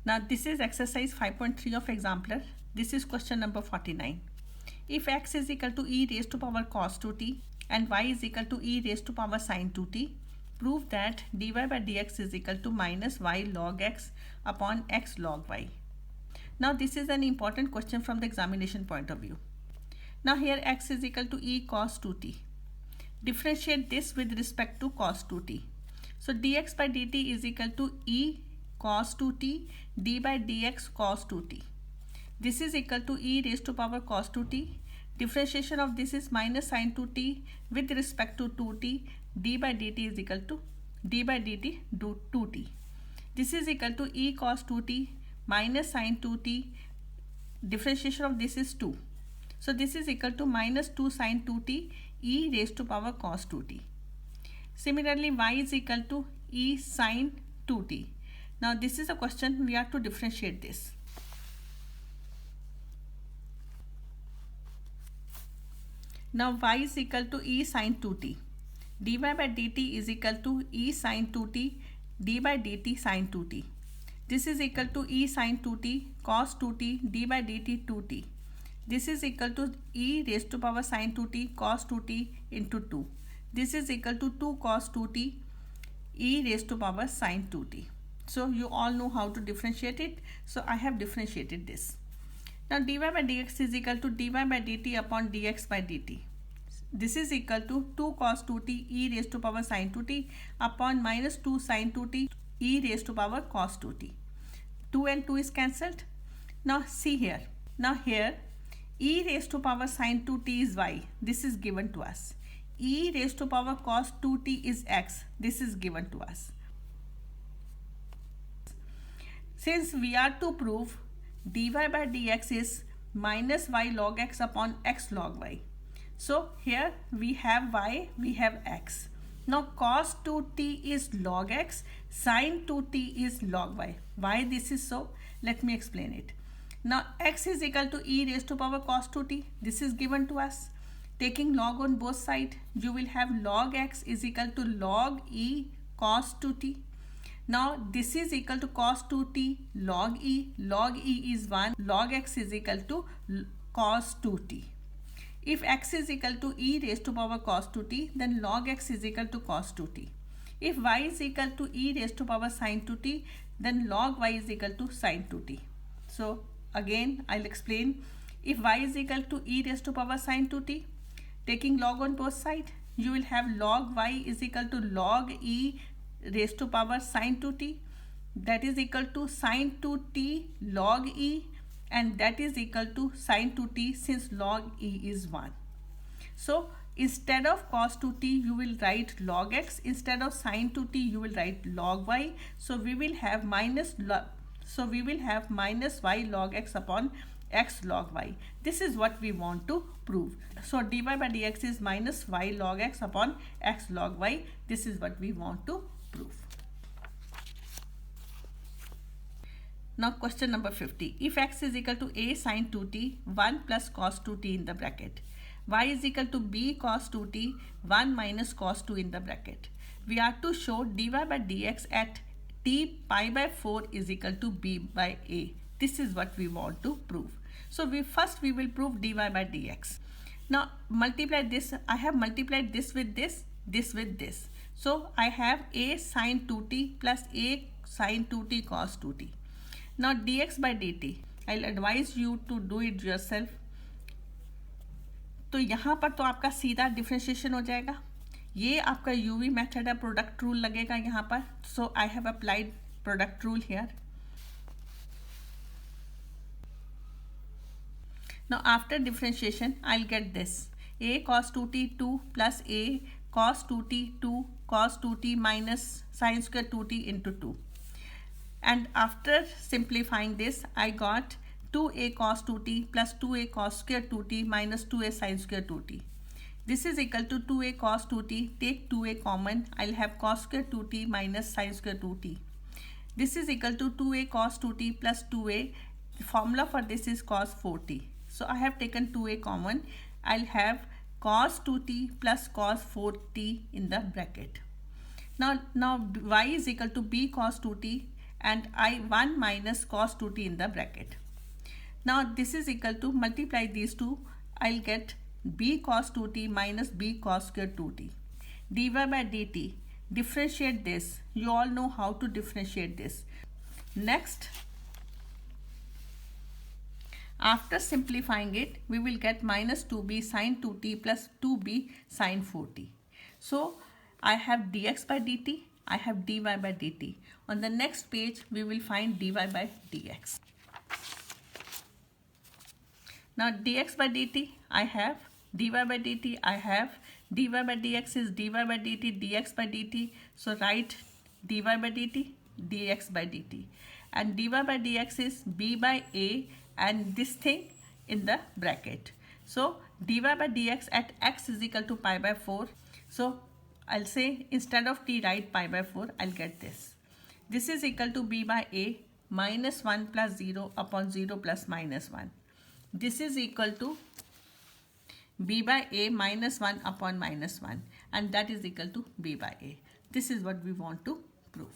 Now this is exercise 5.3 of Exemplar. This is question number 49. If x is equal to e raised to power cos 2t and y is equal to e raised to power sin 2t, prove that dy by dx is equal to minus y log x upon x log y. Now this is an important question from the examination point of view. Now here x is equal to e cos 2t. Differentiate this with respect to cos 2t. So dx by dt is equal to e cos 2t d by dx cos 2t. This is equal to e raised to power cos 2t. Differentiation of this is minus sin 2t with respect to 2t. D by dt is equal to d by dt do 2t. This is equal to e cos 2t minus sin 2t. Differentiation of this is 2. So this is equal to minus 2 sin 2t e raised to power cos 2t. Similarly, y is equal to e sin 2t. Now this is a question we have to differentiate this. Now y is equal to e sin 2t. dy by dt is equal to e sin 2t d by dt sin 2t. This is equal to e sin 2t cos 2t d by dt 2t. This is equal to e raised to power sin 2t cos 2t into 2. This is equal to 2 cos 2t e raised to power sin 2t. So you all know how to differentiate it. So I have differentiated this. Now dy by dx is equal to dy by dt upon dx by dt. This is equal to 2 cos 2t e raised to power sin 2t upon minus 2 sin 2t e raised to power cos 2t. 2 and 2 is cancelled. Now see here. Now here e raised to power sin 2t is y. This is given to us. E raised to power cos 2t is x. This is given to us. Since we are to prove dy by dx is minus y log x upon x log y. So here we have y, we have x. Now cos 2t is log x, sin 2t is log y. Why this is so? Let me explain it. Now x is equal to e raised to power cos 2t. This is given to us. Taking log on both sides, you will have log x is equal to log e cos 2t. Now this is equal to cos 2t log e. Log e is 1. Log x is equal to cos 2t. If x is equal to e raised to power cos 2t, then log x is equal to cos 2t. If y is equal to e raised to power sin 2t, then log y is equal to sin 2t. So again I'll explain. If y is equal to e raised to power sin 2t, taking log on both sides, you will have log y is equal to log e raised to power sin 2t. That is equal to sin 2t log e, and that is equal to sin 2t since log e is 1. So instead of cos 2t you will write log x, instead of sin 2t you will write log y. So we will have minus y log x upon x log y. This is what we want to prove. So dy by dx is minus y log x upon x log y. This is what we want to prove. Now question number 50. If x is equal to a sin 2t 1 plus cos 2t in the bracket, y is equal to b cos 2t 1 minus cos 2 in the bracket, we are to show dy by dx at t pi by 4 is equal to b by a. This is what we want to prove. So we will prove dy by dx. Now multiply this. I have multiplied this with this with this. So I have a sin 2t plus a sin 2t cos 2t. Now dx by dt, I'll advise you to do it yourself. तो यहाँ पर तो आपका सीधा differentiation हो जाएगा. ये आपका यूवी मेथड है, प्रोडक्ट रूल लगेगा यहाँ पर. So I have applied product rule here. Now after differentiation, I'll get this. A cos 2t 2 plus a cos 2t 2 cos 2t minus sin square 2t into 2. And after simplifying this, I got 2a cos 2t plus 2a cos square 2t minus 2a sin square 2t. This is equal to 2a cos 2t. Take 2a common. I'll have cos square 2t minus sin square 2t. This is equal to 2a cos 2t plus 2a. The formula for this is cos 4t. So I have taken 2a common. I'll have cos 2t plus cos 4t in the bracket. Now y is equal to b cos 2t and I1 minus cos 2t in the bracket. Now this is equal to, multiply these two, I'll get b cos 2t minus b cos square 2t. dy by dt, differentiate this. You all know how to differentiate this. Next, after simplifying it, we will get minus 2b sin 2t plus 2b sin 4t. So I have dx by dt, I have dy by dt. On the next page, we will find dy by dx. Now dx by dt, I have dy by dt, I have dy by dx is dy by dt, dx by dt. So write dy by dt, dx by dt. And dy by dx is b by a and this thing in the bracket. So dy by dx at x is equal to pi by 4. So I'll say instead of t write pi by 4, I'll get this. This is equal to b by a minus 1 plus 0 upon 0 plus minus 1. This is equal to b by a minus 1 upon minus 1, and that is equal to b by a. This is what we want to prove.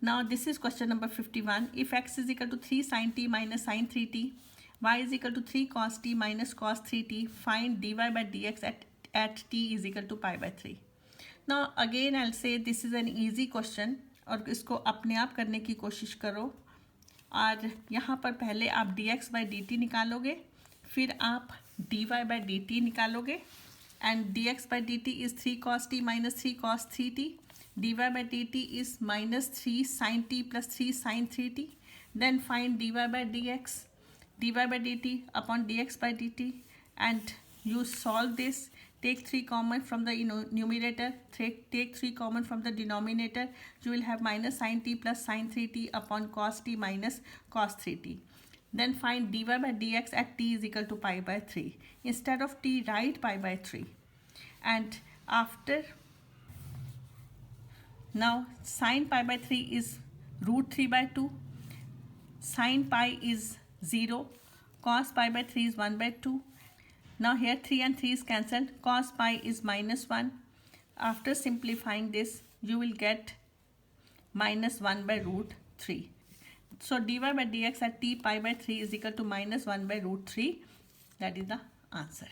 Now this is question number 51. If x is equal to 3 sin t minus sin 3t, y is equal to 3 cos t minus cos 3t, find dy by dx at t is equal to pi by 3. Now again I'll say this is an easy question और इसको अपने आप करने की कोशिश करो. और यहाँ पर पहले आप dx by dt निकालोगे, फिर आप dy by dt निकालोगे, and dx by dt is 3 cos t minus 3 cos 3t. dy by dt is minus 3 sin t plus 3 sin 3t. Then find dy by dx, dy by dt upon dx by dt, and you solve this. Take 3 common from the numerator, take 3 common from the denominator. You will have minus sin t plus sin 3t upon cos t minus cos 3t. Then find dy by dx at t is equal to pi by 3. Instead of t, write pi by 3. And after, now sin pi by 3 is root 3 by 2. Sin pi is 0. Cos pi by 3 is 1 by 2. Now here 3 and 3 is cancelled. Cos pi is minus 1. After simplifying this, you will get minus 1 by root 3. So dy by dx at t pi by 3 is equal to minus 1 by root 3. That is the answer.